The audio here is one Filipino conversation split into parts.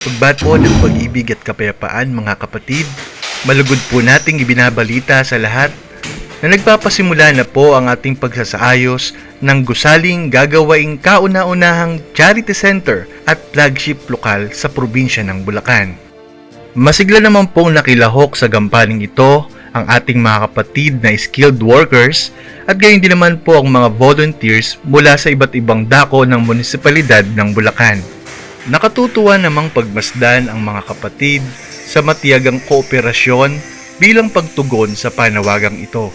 Pagbato ng pag-ibig at kapayapaan mga kapatid, malugod po nating ibinabalita sa lahat na nagpapasimula na po ang ating pagsasaayos ng gusaling gagawaing kauna-unahang charity center at flagship lokal sa probinsya ng Bulacan. Masigla naman pong nakilahok sa gampaning ito ang ating mga kapatid na skilled workers at gayon din naman po ang mga volunteers mula sa iba't ibang dako ng munisipalidad ng Bulacan. Nakatutuwa namang pagmasdan ang mga kapatid sa matiyagang kooperasyon bilang pagtugon sa panawagang ito.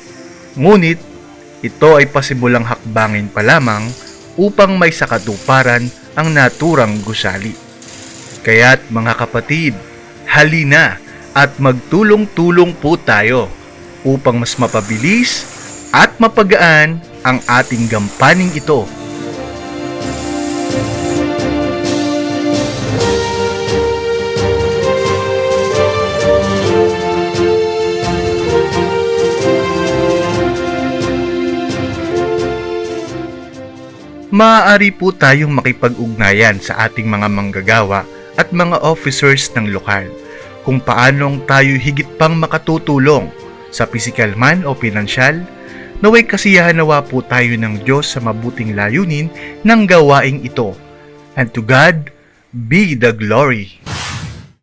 Ngunit, ito ay pasimulang hakbangin pa lamang upang may sakatuparan ang naturang gusali. Kaya't mga kapatid, halina at magtulong-tulong po tayo upang mas mapabilis at mapagaan ang ating gampaning ito. Maaari po tayong makipag-ugnayan sa ating mga manggagawa at mga officers ng lokal kung paanong tayo higit pang makatutulong sa pisikal man o pinansyal, naway kasiyahan nawa po tayo ng Diyos sa mabuting layunin ng gawaing ito. And to God be the glory.